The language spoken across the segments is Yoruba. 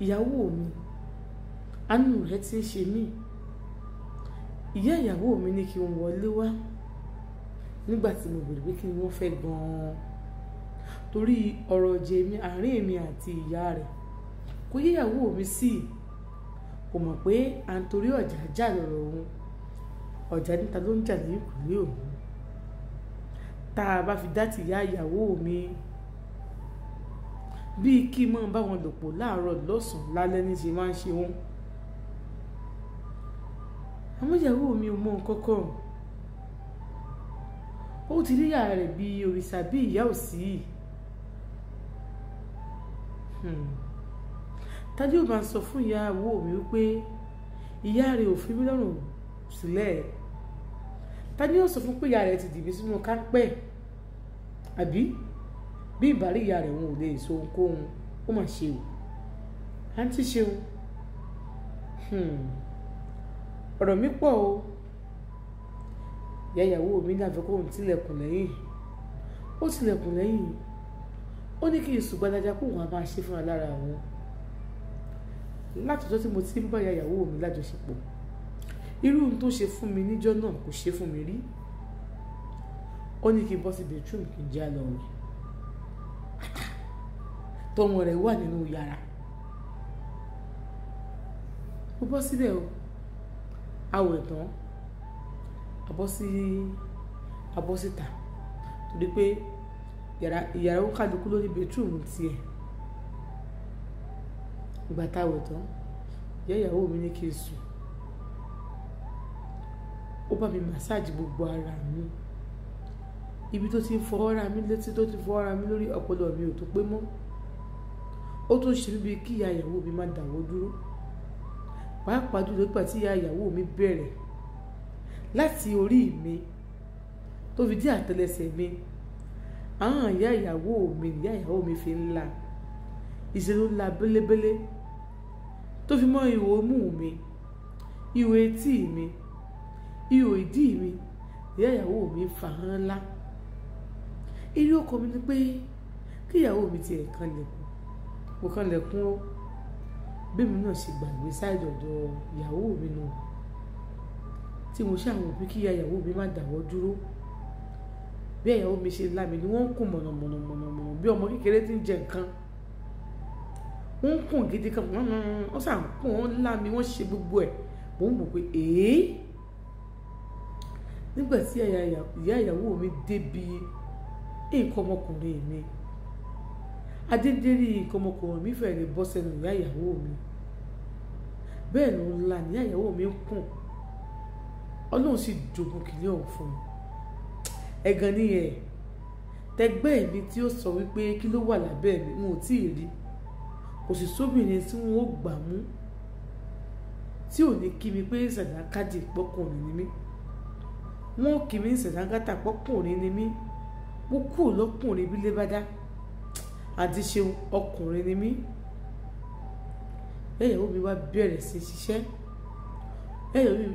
ìyàwó mi àánú rẹ̀ ti ń ṣe mí. Ìyá ìyàwó mi ní kí n wọlé wá nígbà tí mo bèrè pé kí ni wọ́n fẹ́ gan-an, torí ọ̀rọ̀ ọ̀jẹ̀ mi àárín èmi àti ìyá rẹ̀ kò yé ìyàwó mi sí. Kò mọ̀ pé à ń torí ọ̀jà jà lọ́rọ̀ òun. Ọ̀jà níta ló ń jà ní ìkùlé òun. Tá a bá fi dá ti ìyá ìyàwó mi bíi kí n máa bá wọn lò pọ̀ láàárọ̀ lọ́sàn-án lálẹ́ ní ṣe máa ń ṣe wọn. Àmọ́ ìyàwó mi ò mọ nǹkan kan. Ó ti rí ìyá rẹ̀ bí òrìṣà bí ìyá òsì. Tádé ò bá ń sọ fún ìyàwó mi wípé ìyá rẹ̀ ò fi mí lọ́rùn sílẹ̀. Tádé ò sọ fún pé ìyá rẹ̀ ti dìbí sínú kápẹ́ àbí bí ìbárí ìyá rẹ̀ wọn ò lè so ohunkóhun. Ó mà ṣe o. Àǹtí ṣeun. Ọ̀rọ̀ mi pọ̀ o. Ìyá ìyàwó mi ní àfikún tilẹ̀kùn lẹ́yìn. Ó tilẹ̀kùn lẹ́yìn. Ó ní kí n sùn gbadaja kó wọn a máa ṣe fún alára wọn. Látọjọ́ tí mo ti ń bá ìyá ìyàwó mi lájọṣepọ̀, irú ohun tó ṣe fún mi níjọ́ náà kò ṣe fún mi rí. Ó ní kí n bọ́ sí bedroom kí n já lọ rẹ̀. Tọmọ rẹ̀ wà nínú yàrá. Mo bọ́ síbẹ̀ o. Awẹ̀ tán. Abọ́ síta. Torí pé ìyàrá ó kálukú lórí bedroom tiẹ̀. Ìgbà tá a wẹ̀ tán, ìyá ìyàwó mi ní kí n sùn. Ó bá mi massage gbogbo ara mi. Ibi tó ti ń fọwọ́ ra mi létí, tó ti fọwọ́ ra mi lórí, ọpọlọ mi ò tó pé mọ́. Ó tún ṣe mí bíi kí ìyá ìyàwó mi má dáwọ́ dúró. Pàápàá jùlọ nígbà tí ìyá ìyàwó mi bẹ̀rẹ̀ láti orí mi tó fi dé àtẹ́lẹsẹ̀ mi. Àwọn ìyá ìyàwó mi fi ń la ìṣèlú ńlá bélébélé tó fi mọ́ ihò imú mi, ihò etí mi, ihò ìdí mi. Ìyá ìyàwó mi fà hàn ńlá. Irú ọkọ mi ni pé kí ìyàwó mi tiẹ̀ kan lẹ̀kùn. Mo kan lẹ̀kùn ó. Bí mi náà ṣe gbàgbé sáìdì ọ̀dọ̀ ìyàwó mi nù. Tí mo ṣàwọn òbí kí ìyá ìyàwó mi má dáwọ́ dúró. Bí ìyàwó mi ṣe lá mi ni wọ́n ń kùn mọ̀nàmọ̀nà bí ọmọ kékeré tí ń jẹ nǹkan. Wọ́n ń kùn gidi kan. Wọ́n sàn kùn, wọ́n lá mi, wọ́n ṣe gbogbo ẹ̀. Mo ń wò pé nígbà tí ìyá ìyàwó mi débi nǹkan ọmọkùnrin mi, adédérí nǹkan ọmọkùnrin mi fẹ́ lè bọ́ sẹ́nu ìyá ìyàwó mi. Bẹ́ẹ̀ ló ń la ní ìyá ìyàwó mi ń kùn. Ọlọ́run sì jogún kìíní ọ̀hún fún mi. Ẹ̀gàn ni ẹ̀. Tẹgbẹ́ mi tí ó sọ wípé kí ló wà lábẹ́ mi, n ò tí ì rí. Kò sì sóbìnrin tí wọ́n ó gbà mú tí ò ní kí mi pé sàdákàdì pọ́kùnrin ni mí. Wọ́n kì mí ní sàdákàtà pọ́kùnrin ni mí. Mo kú lọ́kùnrin bí lé bá dá. Àti ṣeun ọkùnrin ni mí. Ìyá ìyàwó mi wá bẹ̀rẹ̀ sí ṣiṣẹ́.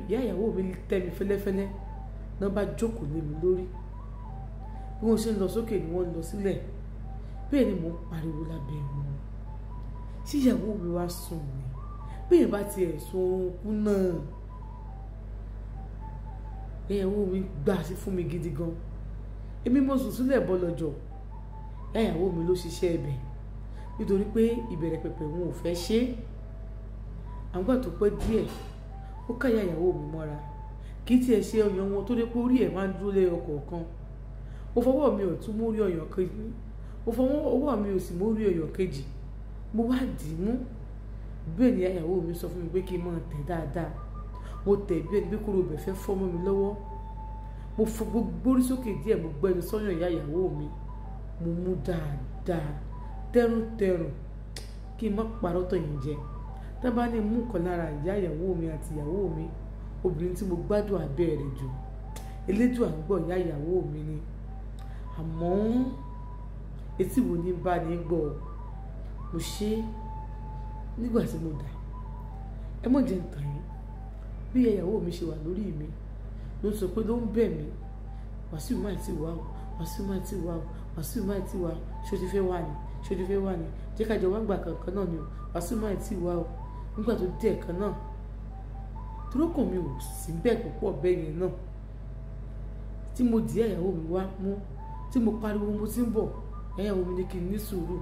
Ìyá ìyàwó mi tẹ́ mi fẹ́lẹ́fẹ́lẹ́ náà bá jókòó lé mi lórí. Bí wọ́n ṣe ń lọ sókè ni wọ́n ń lọ sílẹ̀. Bẹ́ẹ̀ ni mò ń pariwo lábẹ́ wọn. Ṣé ìyàwó mi wá sùn ni? Bí èèyàn bá tiẹ̀ sun oorun kú náà. Ìyàwó mi gbà sí fún mi gidi gan. Èmi mo sùn sílẹ̀ bọ́ lọ́jọ́. Ìyá ìyàwó mi ló ṣiṣẹ́ ẹbẹ̀ nítorí pé ìbẹ̀rẹ̀ pẹ̀pẹ̀ wọn ò fẹ́ ṣe. Àgbà tó pẹ́ díẹ̀ ó ká ìyá ìyàwó mi mọ́ra. Kì í tiẹ̀ ṣe ọyàn wọn tó dé pé orí ẹ̀ máa ń dúró lé ọkọ̀ọ̀kan. Mo fọwọ́ mi ọ̀tún mú orí ọyàn kejì. Mo fọwọ́ ọwọ́ mi òsì mú orí ọyàn kejì. Mo wá dì í mú. Bẹ́ẹ̀ ni ìyá ìyàwó mi sọ fún mi pé kí n máa tẹ̀ dáadáa. Mo tẹ̀ bí ẹni pé kóró ibẹ̀ fẹ́ fọ́ mọ́ mi lọ́wọ́. Mo fọ gbogbo orí sókè díẹ̀, mo gbẹnu sọ́yàn ìyá ìyàwó mi. Mo mú dáadáa tẹ́rùntẹ́rùn kí n má parọ́ tọ̀ yín jẹ. Tá bá ní mú kan lára ìyá ìyàwó mi àti ìyàwó mi, obìnrin tí mo gbádùn abẹ́ rẹ̀ jù, elédùà ń gbọ́ ìyá ìyàwó mi ni. Àmọ́ etí wo ní bá ní gbọ́? Mo ṣe nígbà tí mo dà. Ẹ mọ̀ jẹ́ ǹtàn yín. Bí ìyá ìyàwó mi ṣe wà lórí mi ló ń sọ pé ló ń bẹ̀ mí. Wàsíù máa ti wá o, Wàsíù máa ti wá o, Wàsíù máa ti wá. Ṣé o ti fẹ́ wá ni? ṣojú fẹ́ wà ní jẹ́ ká jọ wá gbà kankan náà ni o Wàsíù máa ti wá o nígbà tó dé ẹ̀kan náà torókàn mi ò sí bẹ́ẹ̀ púpọ̀ bẹ́ẹ̀ yẹn náà tí mo dì ìyàwó mi wá mú tí mo pariwo mo ti ń bọ̀ ìyàwó mi ní kí n ní sùúrù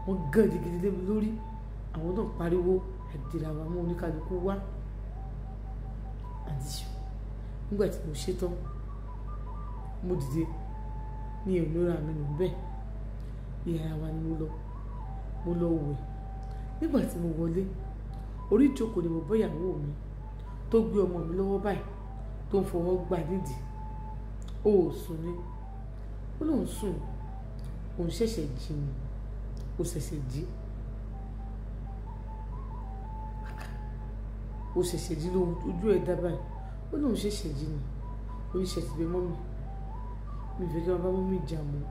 wọ́n gàn gidigidi lé mi lórí àwọn náà pariwo àdìrà wa mú oníkálukú wá àdìsù nígbà tí mo ṣetán mo dìde ní ìmúra mi nù bẹ́ẹ̀ ìyàrá wa ni mo lọ wẹ̀ nígbà tí mo wọlé orí ìjókòó ni mo bọ́ ìyàwó mi tó gbé ọmọ mi lọ́wọ́ báyìí tó ń fọwọ́ gbà nídìí ó sùn ni ó lóun sùn òun ṣẹ̀ṣẹ̀ jí ni ó ṣẹ̀ṣẹ̀ jí lójú ẹ̀ dá báyìí ó lóun ṣẹ̀ṣẹ̀ jí ni oníṣẹ́ ti bẹ mọ́mì mi fẹ́ kí wọ́n bá mọ́mì jà mọ́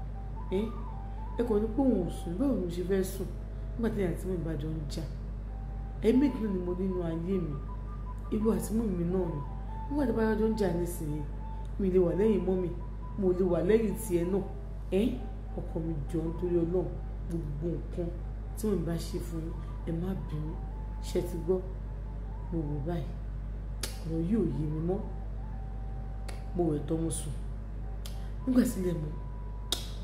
ẹ kò ní pé òun ò sùn báwo ni mo ṣe fẹ́ sùn nígbà tí àti mọ́mì bá jọ ń jà méjì náà ni mo nínú ayé mi ìwọ àti mọ́mì náà ni nígbà tí bá jọ ń jà nísìnyí mi lè wà lẹ́yìn mọ́mì mo lè wà lẹ́yìn tiẹ̀ náà ọkọ mi jọ nítorí Ọlọ́run gbogbo nǹkan tí mo bá ṣe fún yín ẹ má bínú ṣe ti gbọ́ mo wò báyìí ọ̀rọ̀ yìí ò yé mi mọ́ mo wẹ̀ tọ́ mo sùn nígbà sílẹ̀ mọ́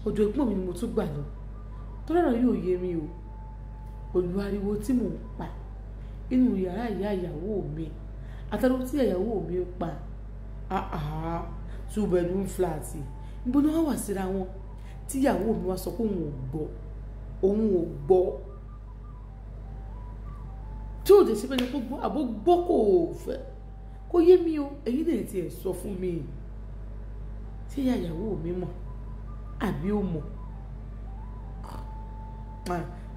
ọ̀dọ̀ ẹ̀gbọ́n mi ni mo tún gbà lọ tọ́lá ọ̀rọ̀ yìí ò yé mi o pẹ̀lú ariwo tí mò ń pa inú yàrá ìyàwó mi àtàwọn tí ìyàwó mi pa two bedroom flat níbo ni wọ́n wà síra wọn tí ìyàwó mi wá sọ pé òun ò gbọ́ tí ò dé sí pẹ́ni kó gbọ́ àbó gbọ́ kò fẹ́ kó yé mi o èyí lè tiẹ̀ sọ fún mi tí ìyàwó mi mọ̀ àbí ó mọ̀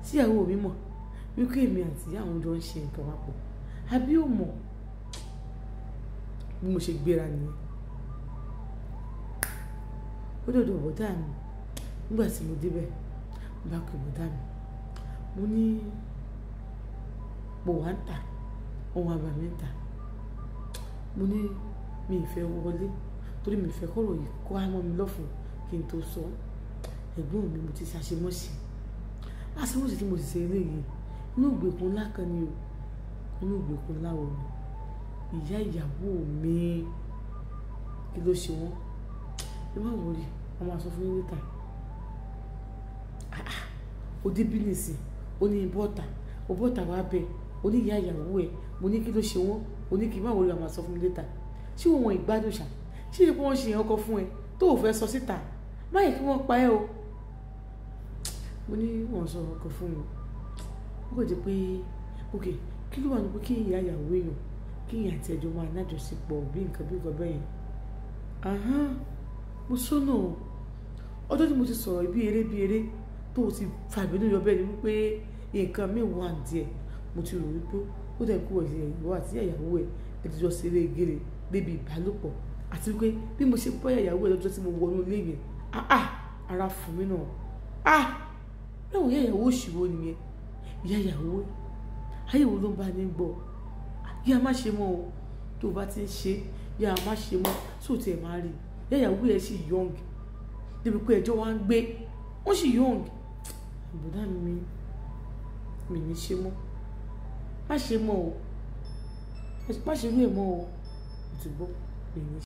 tí ìyàwó mi mọ̀ wípé èmi àti ìyá àwọn jọ ń ṣe nǹkan papọ̀ àbí ó mọ̀ bí mo ṣe gbéra nìyẹn ó dòdò bọ̀dá mi nígbà tí mo débẹ̀ bá pè bọ̀dá mi mo ní mo wà ń tà ohun àgbà mi ń tà mo ní mi ì fẹ́ wọlé torí mi ì fẹ́ kọ́rọ̀ yìí kó á mọ́ mi lọ́fun kí n tó sọ ẹ̀gbọ́n mi mo ti ṣàṣemọ́ṣe àṣemọ́ṣe tí mo sì ṣe eléyìí inú ìgbèkùn ńlá kan ni o inú ìgbèkùn ńlá wo ni ìyá ìyàwó mi kí ló ṣe wọ́n ẹ má wọlé wọ́n máa sọ fún yín níta ó dé bínísì ó ní bọ́tà wá bẹ́ẹ̀ ó ní ìyá ìyàwó ẹ̀ mo ní kí ló ṣe wọ́n ó ní kí n má wọlé wọ́n máa sọ fún mi níta ṣé wọn ìgbádùn ṣá ṣé ìpín wọn ṣe yẹn ọkọ fún ẹ tó ò fẹ́ sọ síta má yẹ kí wọ́n pa ẹ́ o mo ní wọ́n sọ ọkọ fún mi ó kò jẹ́ pé ok kí ló wà ní pé kí ìyá ìyàwó èèyàn kí ìyá àti ẹjọ́ máa nájọṣepọ̀ bí nǹkan bẹ́ẹ̀ yẹn mo sọ́nà ọjọ́ tí mo ti sọ̀rọ̀ bí eré tó o ti fàbínú yọ bẹ́ẹ̀ ni wípé nǹkan mi wà díẹ̀ mo ti rò wípé ó dẹ̀ kú ìwọ àti ìyàwó ẹ̀ ẹ ti jọ ṣeré gèrè débi ìbálòpọ̀ àti wípé bí mo ṣe bọ́ ìyàwó ẹ̀ lọ́jọ́ tí mo wọnú ilé yẹn ara fún mi náà láwọn ìyàwó òṣìwò nìyẹn ìyá ìyàwó ayé wo ló ń bá ní gbọ́ yá má ṣe mọ́ o tó o bá ti ń ṣe yá má ṣe mọ́ sóòtì ẹ̀ máa rí ìyá ìyàwó ẹ̀ sì young débi pé ẹjọ́ wa ń gbé wọ́n sì young àbùdá mi ní ṣe mọ́ má ṣe mọ́ o má ṣe rí ẹ̀ mọ́ o ti gbọ́ mi ní.